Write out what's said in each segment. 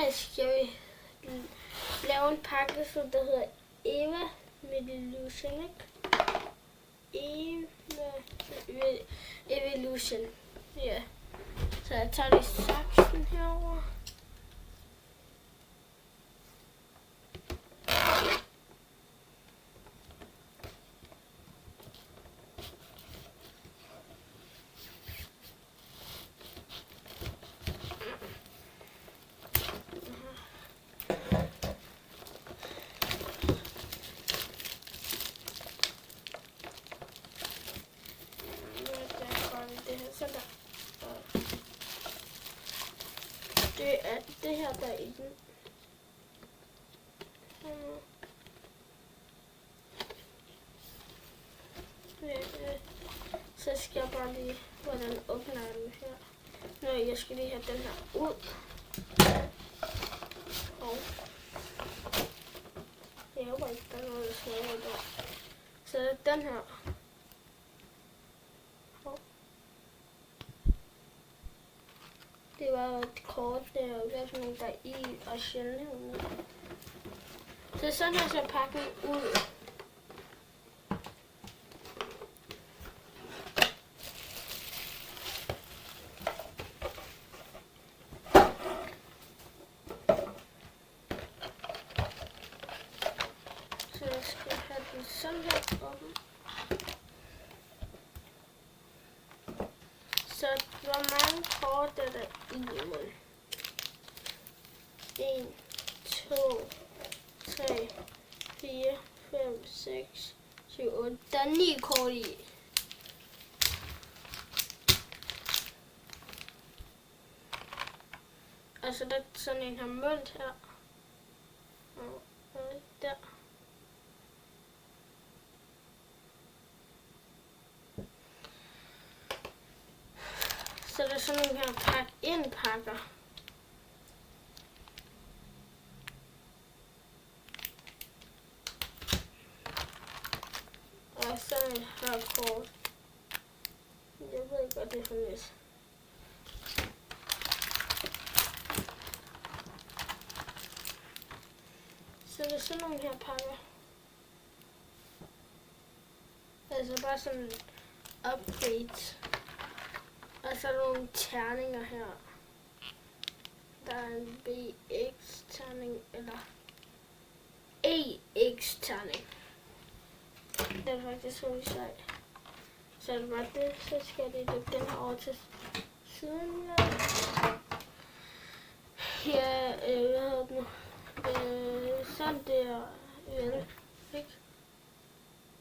Faktisk skal vi lave en pakke, som der hedder Eva Evolution, ikke? Evolution. Ja. Så jeg tager lige saksen herover. Det er det her, der er i den. Så skal jeg bare lige, hvordan åbner jeg den her. Nå, jeg skal lige have den her ud. Og jeg håber ikke, der er noget, der smager der. Så er det den her. Det var et kort der, og hvad for nogle der er i, og sjældent. Så sådan her ser pakken ud. Så jeg skal have den sådan her oppe. Så hvor mange kort er der i munden? 1, 2, 3, 4, 5, 6, 7, 8. Der er 9 kort i. Altså der er sådan en her mønt her. Og der. Så der er sådan nogle her pakke-ind-pakker. Og så en her kort. Jeg ved ikke, hvad det er for net. Så der er sådan nogle her pakker. Altså bare sådan upgrades. Og så er der nogle terninger her. Der er en BX-terning, eller EX-terning. Det er faktisk så sejt. Så er det bare det, så skal jeg lige lægge den her over til siden. Ja, hvad hedder det nu? Sådan der, vel, ikke?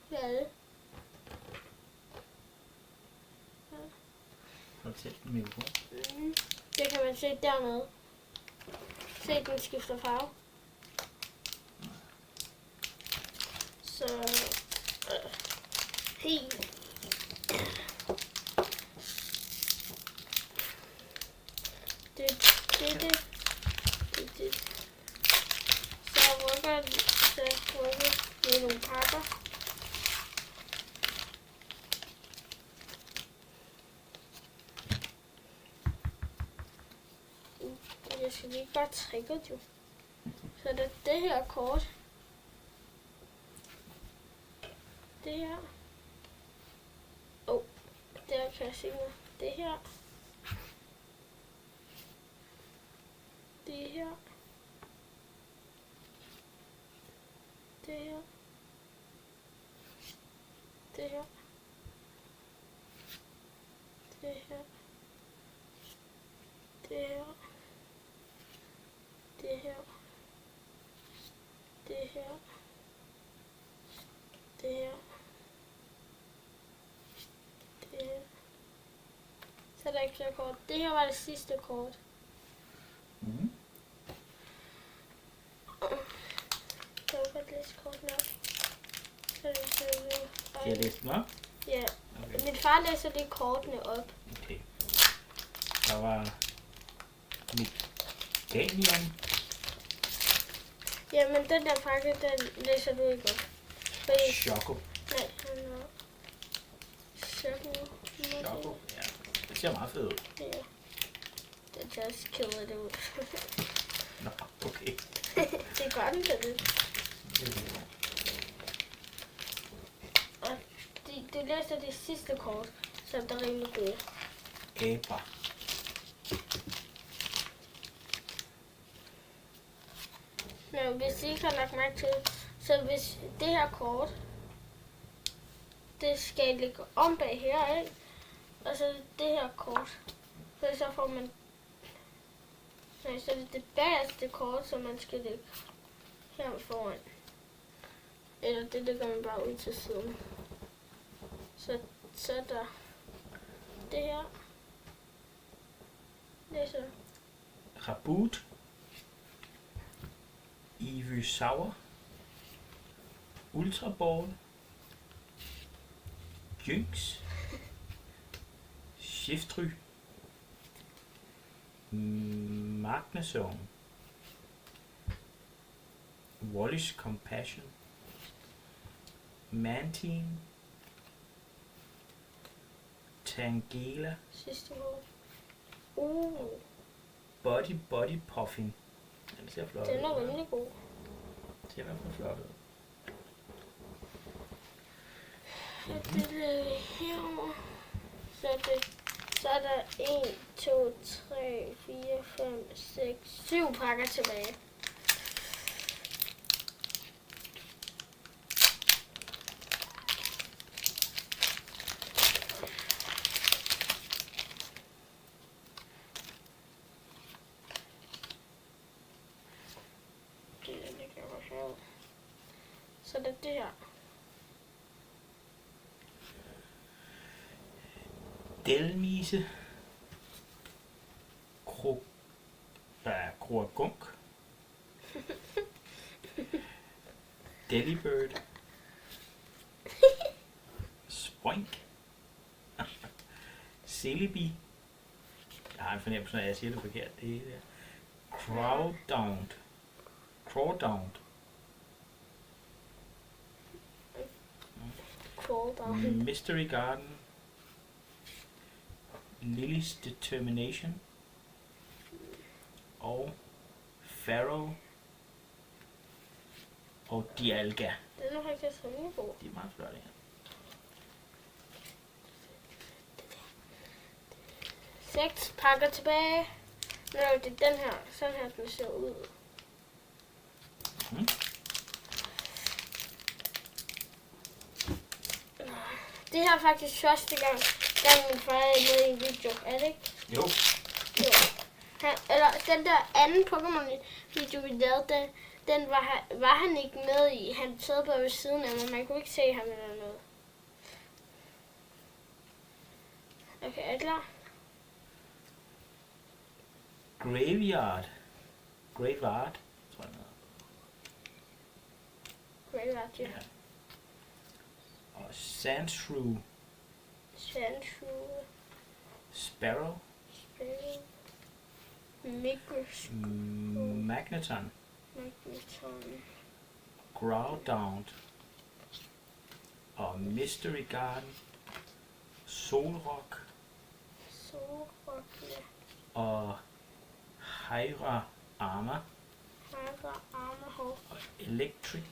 Vel. Det kan man se dernede. Se, den skifter farve. Så helt. Det. Så rykker vi nogle pakker. Jeg skal lige bare trække det jo. Så det er det her kort. Det her. Der kan jeg se noget. Det her. Det her. Det her. Det her. Det her. Det her. Det her. Det her. Det her. Det her. Så er der ikke flere kort. Det her var det sidste kort. Mhm. Jeg vil godt læse kortene op. Så det Skal jeg læse dem op? Ja. Okay. Min far læser lige kortene op. Okay. Der var Midanion. Jamen, den der pakke, den læser du ikke op. Fordi... Choco. Nej, han har... Choco. Ja. Det ser meget fedt ud. Ja. Det just killer det ud. Nå, okay. Det gør den til det. Og du læser det sidste kort, som der er rimelig gode. Aber. Men hvis I ikke har lagt mærke til det, så hvis det her kort, det skal ligge om bag her, ikke? Og så det her kort, så får man, nej, så er det det bagerste kort, som man skal lægge her foran. Eller det lægger man bare ud til siden. Så er der det her. Læser. Rabut. Evy Sauer. Ultraball. Jinx. Shiftry. Magnezone. Wallish Compassion. Mantine. Tangela. Sidste kort. Body Puffin. Den ser flot ud. Den er rimelig god. Det ser i hvert fald flot ud. Det lader vi herovre. Så er der 1, 2, 3, 4, 5, 6, 7 pakker tilbage. Det ligger over her. Så er der det her. Delmise. Kroagunk. Delibird. Spoink. Celebi. Jeg har en fornemmelse, når jeg siger det forkert. Det er det. Crawdound. Crawl down. Mystery Garden. Lily's Determination. Og Pharaoh. Og Dialga. Den er faktisk rimelig god. De er meget flotte her. 6 pakker tilbage. Nu er det den her. Sådan her den ser ud. Mm. Det her er faktisk første gang min far er med i en video, er det ikke? Jo. Jo. Eller den der anden Pokémon-video, vi lavede, den var han ikke med i. Han sad bare ved siden af mig. Man kunne ikke se ham eller noget. Okay, er I klar? Graveyard, tror jeg den hedder. Graveyard, ja. Og Sandshrew. Sandshrew. Sparrow. Sparrow. Microscope. Magneton. Magneton. Groudon. Og Mystery Garden. Solrock. Solrock, ja. Og Hyra Armor. Hyra Armor. Og Electric.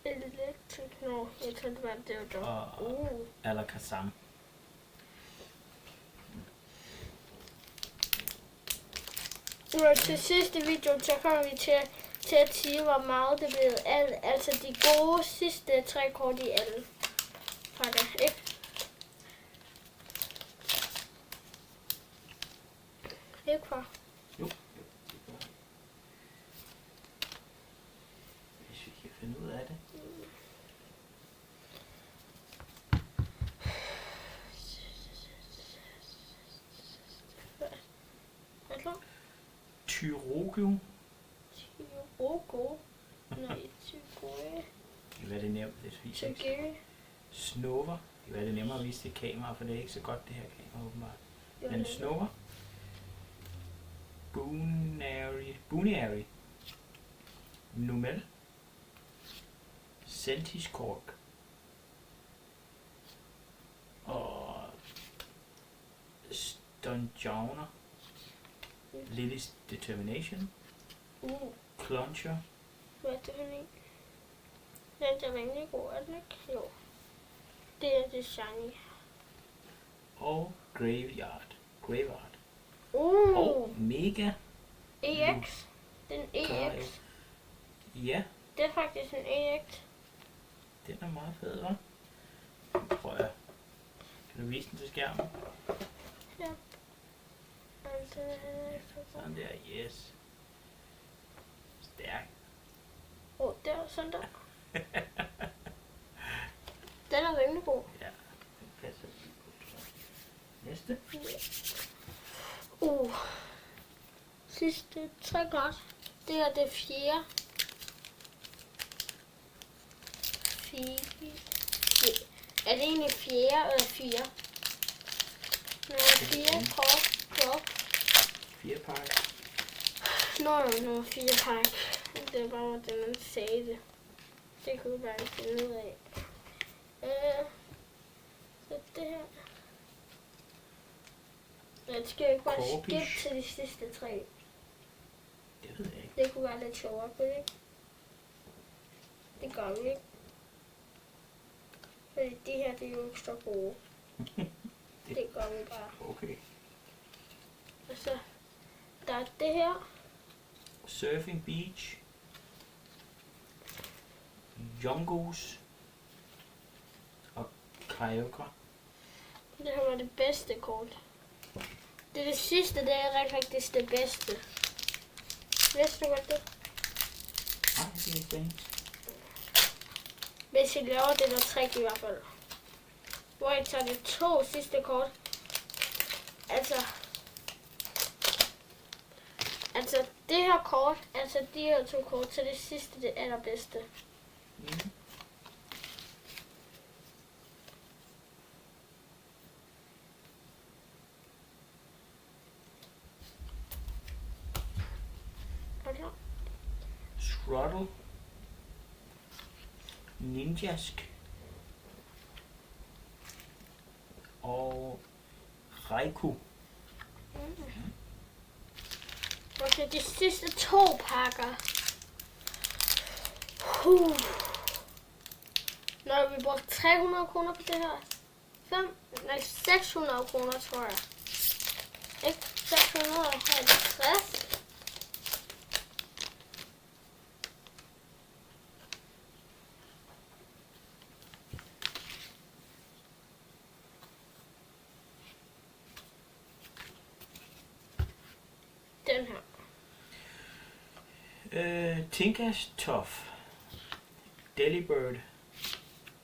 Electric, no. Jeg tror, det var det, der. Og Alakazam. Og til sidste video, så kommer vi til at sige, hvor meget det blev. Altså de gode sidste 3 kort i alle pakker, ikke? Ikke for? Jo. Hvis vi kan finde ud af det. Er du klar? Tyrogo. Tyrogo. Nej, Tyrogo. Hvad er det nemt? Det viser ikke. Tyrogo. Snover. Det er det nemmere at vise til kamera, for det er ikke så godt det her kamera åbenbart. Men Snover. Booniary. Numel. Sentiskork. Og Stunjowner. Lily's Determination. Cluncher. Hvad er det for en? Den er rimelig god, er den ikke? Jo. Det er det shiny. Og Graveyard. Graveyard. Uh. Og Mega. EX. Den Klar, EX. Ja, Det er faktisk en EX. den er meget fed, hva'? Den tror jeg. Kan du vise den til skærmen? Ja. Altså, Sådan der, yes. Stærk. der, sådan der. Den er rimelig god. Ja, den passer lige på, tror jeg. Næste. Sidste 3 kort. Det er det 4. 4. Er det egentlig 4 eller 4? Nå, 4 kort. Drop. 4 pakke. Nå, 4 pakke. Det var bare, hvordan man sagde det. Det kunne jeg bare ikke finde ud af. Så det her. Jeg skal jo ikke bare skip til de sidste 3. Det ved jeg ikke. Det kunne være lidt sjovere, kunne det ikke? Det gør vi ikke. Fordi de her, det er jo ikke så gode. Det gør vi bare. Okay. Og så, der er det her. Surfing Beach. Jungles. Og Kyogre. Det her var det bedste kort. Det er det sidste, det er rent faktisk det bedste. Vidste du godt det? Nej, det er ikke spændende. Hvis jeg laver det der trick i hvert fald. Hvor jeg tager de 2 sidste kort. Altså det her kort, altså de her 2 kort, så det sidste det allerbedste. Mm. Okay. Throttle. Ninjask. Og Raikou. Okay, de sidste 2 pakker. Når vi brugte 300 kroner på det her. 600 kroner, tror jeg. Ikke 650. Den her. Tinkas Tough. Delibird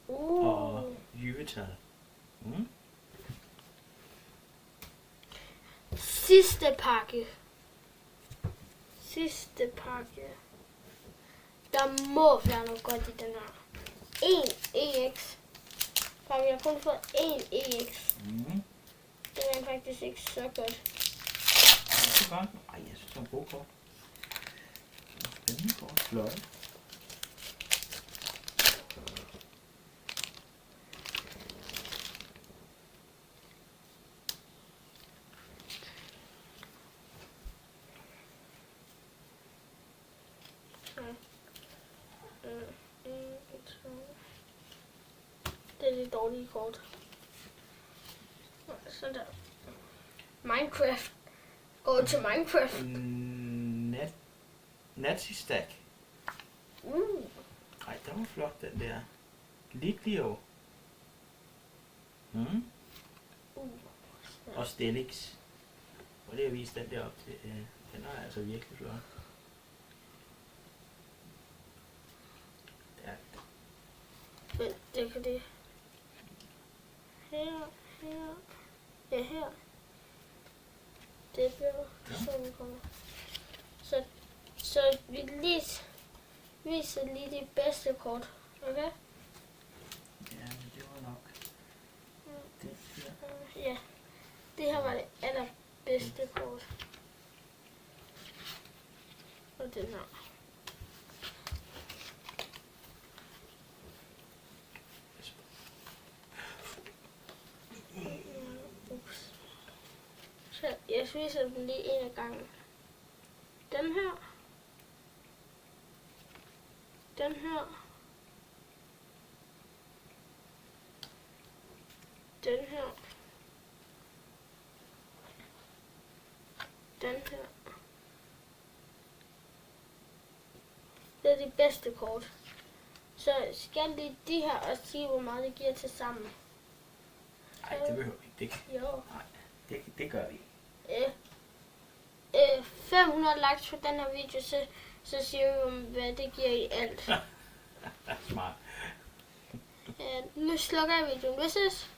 og Yveltal. Mm. Sidste pakke. Sidste pakke. Der må være noget godt i den her. 1 EX. For vi har kun fået 1 EX. Mm. Det er faktisk ikke så godt. Det er godt. Ej, jeg synes, det er en god kort. Spændende kort. Flot. Det er de dårlige kort. Sådan der. Minecraft. Gå til Minecraft. Nazi Stack. Ej, den var flot, den der. Litleo. Mm. Og Stellix. Og det har vist den der op til. Den er altså virkelig flot. Ja. Men det kan det. Her. Ja, her. Det bliver sådan kommer. Så vi lige viser lige de bedste kort. Okay? Ja, men det var nok. Det der. Ja. Det her var det allerbedste kort. Og den her. Så jeg viser dem lige en af gangen. Den her. Den her. Den her. Den her. Det er de bedste kort. Så skal lige de her og sige, hvor meget det giver til sammen. Nej, det behøver vi ikke. Jo. Nej, det gør vi. 500 likes på den her video, så siger vi, hvad det giver i alt. Smart. Nu slukker jeg videoen. Vi ses.